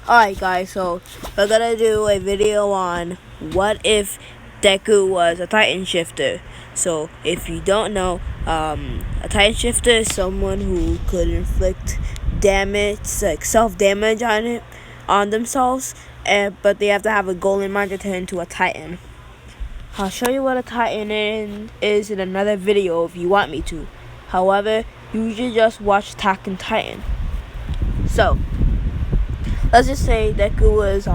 Alright guys, so we're gonna do a video on what if Deku was a Titan Shifter. So if you don't know, a Titan Shifter is someone who could inflict damage, like self-damage on themselves, but they have to have a golden mind to turn into a Titan. I'll show you what a Titan is in another video if you want me to. However, you should just watch Attack on Titan. So let's just say Deku was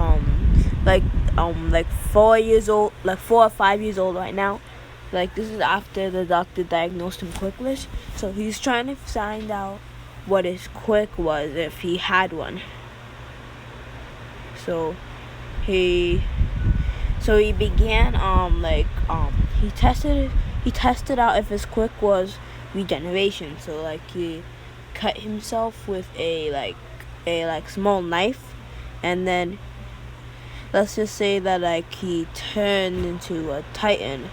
like 4 years old, like 4 or 5 years old right now. Like this is after the doctor diagnosed him quickless. So he's trying to find out what his quick was if he had one. So he began he tested out if his quick was regeneration. So like he cut himself with a small knife, and then let's just say that like he turned into a titan.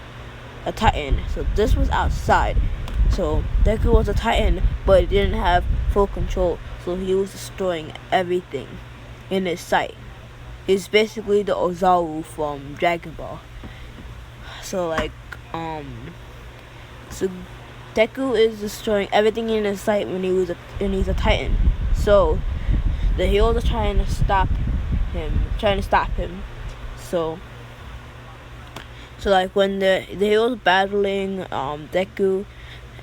So this was outside. So Deku was a Titan, but he didn't have full control, so he was destroying everything in his sight. He's basically the Ozaru from Dragon Ball. So so Deku is destroying everything in his sight when he's a Titan. So the heroes are trying to stop him. So like when the heroes battling Deku,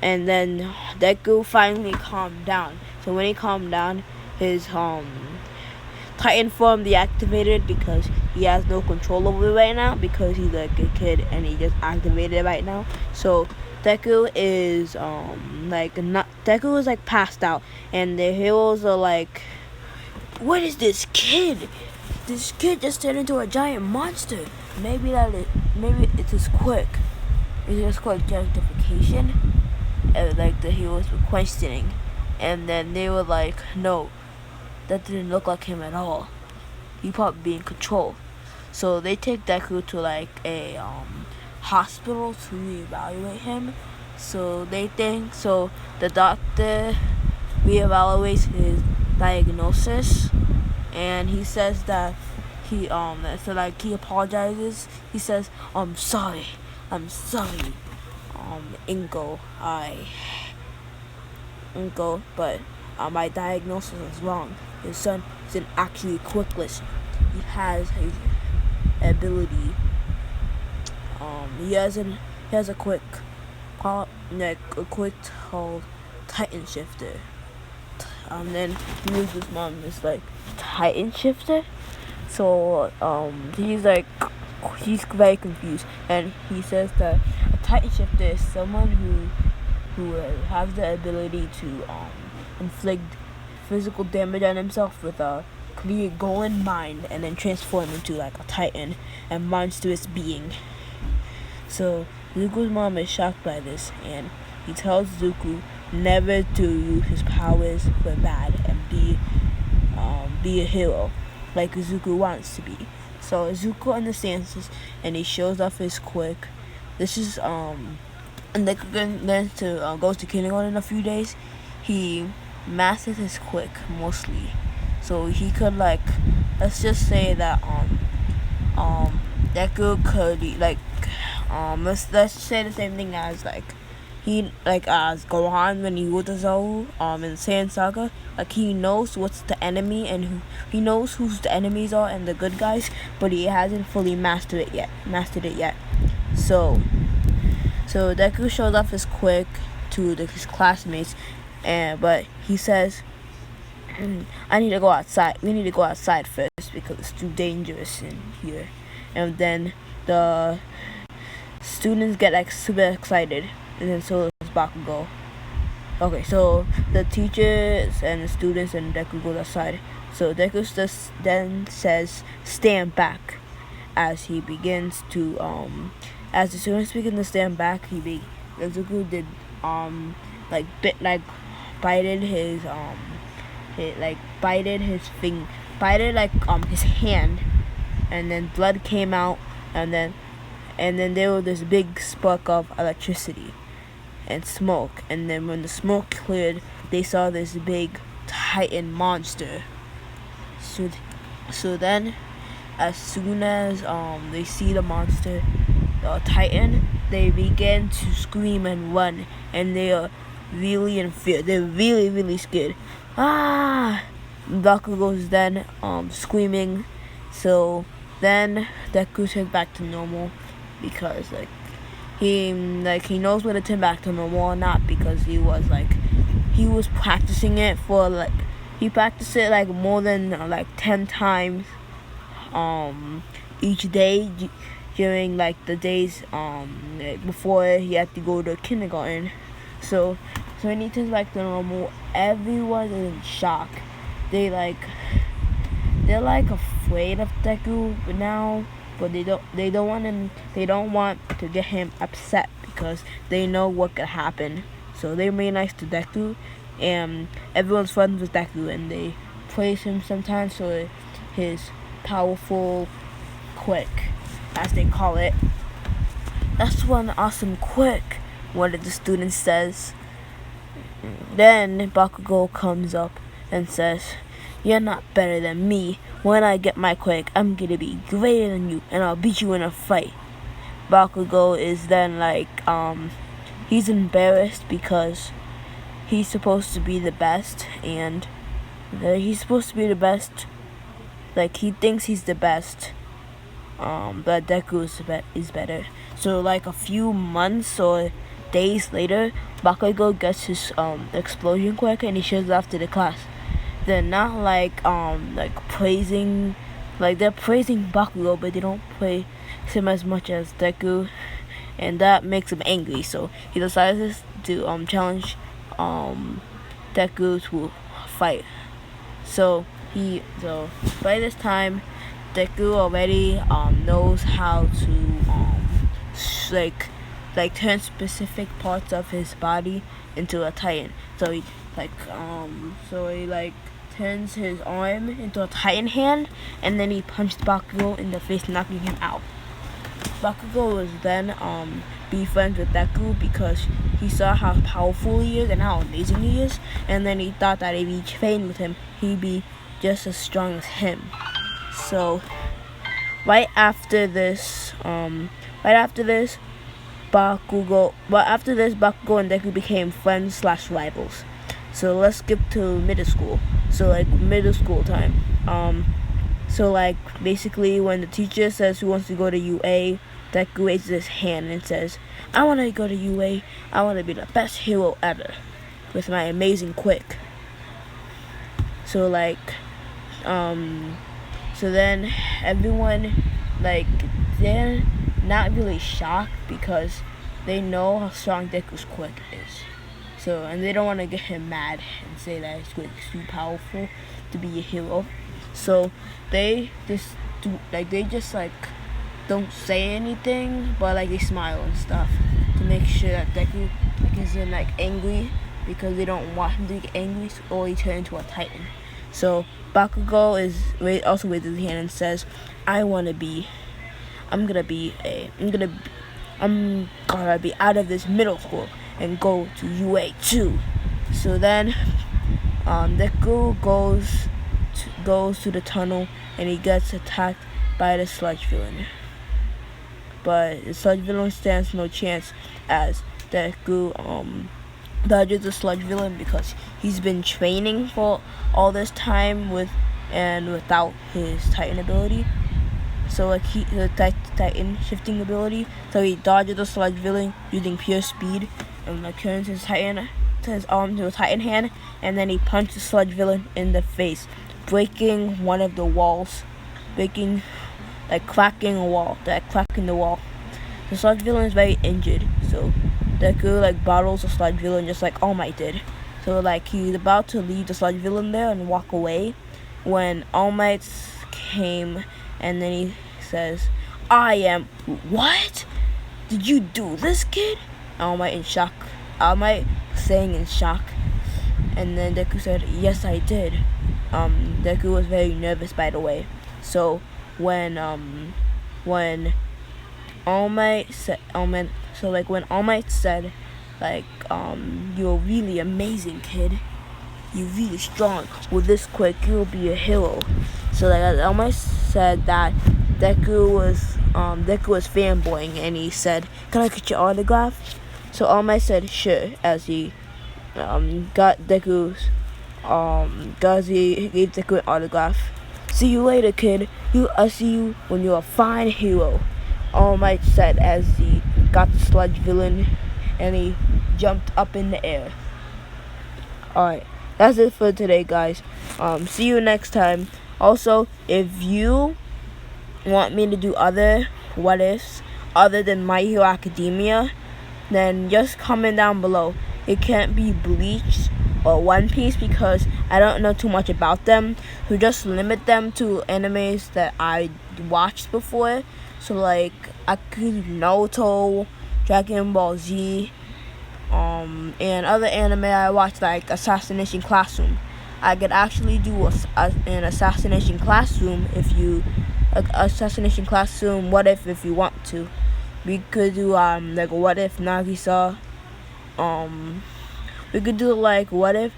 and then Deku finally calmed down. So when he calmed down, his Titan form deactivated because he has no control over it right now, because he's like a kid and he just activated it right now. So Deku is Deku is like passed out, and the heroes are like, what is this kid? This kid just turned into a giant monster. Maybe it's his quick. It's his quick justification. And like the heroes were questioning, and then they were like, no, that didn't look like him at all. He probably be in control. So they take Deku to like a hospital to reevaluate him. So the doctor reevaluates his diagnosis, and he says that he apologizes. He says, I'm sorry, Ingo, but my diagnosis was wrong. His son isn't actually quickless. He has his ability. He has a quick called Titan Shifter. Then Ryugu's mom is like, Titan Shifter? So he's very confused, and he says that a Titan Shifter is someone who has the ability to inflict physical damage on himself with a clear golden mind, and then transform into like a Titan and monstrous being. So Zuko's mom is shocked by this, and he tells Zuko never to use his powers for bad and be a hero like Zuko wants to be. So Zuko understands this, and he shows off his quick. This is and Deku learns to goes to kindergarten in a few days. He masters his quick mostly, so he could let's just say that Deku could let's say the same thing as as Gohan when he was a Zou in Saiyan Saga. Like he knows what's the enemy, and he knows who's the enemies are and the good guys, but he hasn't fully mastered it yet. So Deku shows off his quick to his classmates, but he says, I need to go outside. We need to go outside first because it's too dangerous in here. And then the students get super excited, and then so does Bakugo. Okay, so the teachers and the students and Deku goes outside. So Deku then says, stand back. As he begins to as the students begin to stand back, Zuko did bited his hand, and then blood came out, and then there was this big spark of electricity and smoke, and then when the smoke cleared, they saw this big Titan monster. So then, as soon as they see the monster, the Titan, they begin to scream and run, and they are really in fear. They're really scared. Ah! Bakugo's then screaming. So then Deku turns back to normal because he knows when to turn back to normal or not, because he was practicing it for he practiced it more than 10 times each day during the days before he had to go to kindergarten. So when he turns back to normal, everyone is in shock. They're afraid of Deku now, but they don't want to get him upset because they know what could happen. So they remain nice to Deku, and everyone's friends with Deku, and they praise him sometimes for his powerful quick, as they call it. That's one awesome quick, one of the students says. Then Bakugo comes up and says, "You're not better than me. When I get my quick, I'm gonna be greater than you, and I'll beat you in a fight." Bakugo is then he's embarrassed because he's supposed to be the best, and he thinks he's the best, but Deku is better. So a few months or days later, Bakugo gets his explosion quick, and he shows off to the class. They're not praising, they're praising Bakugo, but they don't praise him as much as Deku, and that makes him angry. So he decides to challenge Deku to fight. So by this time, Deku already knows how to turn specific parts of his body into a Titan. So he turns his arm into a Titan hand, and then he punched Bakugo in the face, knocking him out. Bakugo was then be friends with Deku because he saw how powerful he is and how amazing he is, and then he thought that if he trained with him, he'd be just as strong as him. So right after this, Bakugo and Deku became friends/rivals. So let's skip to middle school. So middle school time. Basically when the teacher says who wants to go to UA, Deku raises his hand and says, "I want to go to UA. I want to be the best hero ever with my amazing quick." So then everyone they're not really shocked because they know how strong Deku's quick is. So, and they don't want to get him mad and say that his quick is too powerful to be a hero. So they just don't say anything, but they smile and stuff to make sure that Deku isn't angry, because they don't want him to get angry or he turn into a Titan. So Bakugo also raises his hand and says, I'm gonna be out of this middle school and go to UA too. So then Deku goes to the tunnel, and he gets attacked by the sludge villain. But the sludge villain stands no chance, as Deku dodges the sludge villain because he's been training for all this time without his Titan ability. So the Titan shifting ability. So he dodges the sludge villain using pure speed, and turns his arm to a Titan hand, and then he punches the sludge villain in the face, breaking one of the walls, cracking the wall. The sludge villain is very injured, so Deku bottles the sludge villain just like All Might did. So he's about to leave the sludge villain there and walk away when All Might came, and then he says, "What? Did you do this, kid?" All Might in shock. All Might saying in shock, and then Deku said, "Yes, I did." Deku was very nervous, by the way. So when All Might said, "You're really amazing, kid. You're really strong. With this quick, you'll be a hero." So like Elma said that Deku was fanboying, and he said, "Can I get your autograph?" So All Might said, "Sure," as he got Deku's he gave Deku an autograph. "See you later, kid. I see you when you're a fine hero," All Might said as he got the sludge villain and he jumped up in the air. Alright, that's it for today, guys. See you next time. Also, if you want me to do other what ifs other than My Hero Academia, then just comment down below. It can't be Bleach or One Piece because I don't know too much about them. So just limit them to animes that I watched before. So like Naruto, Dragon Ball Z, and other anime I watched, like Assassination Classroom. I could actually do an Assassination Classroom Assassination Classroom what if you want to. We could do like what if Nagisa we could do like what if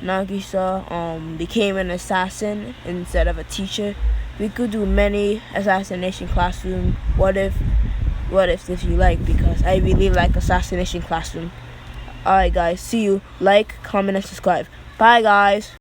Nagisa became an assassin instead of a teacher. We could do many Assassination Classroom what ifs if you like, because I really like Assassination Classroom. Alright guys, see you. Like, comment, and subscribe. Bye guys.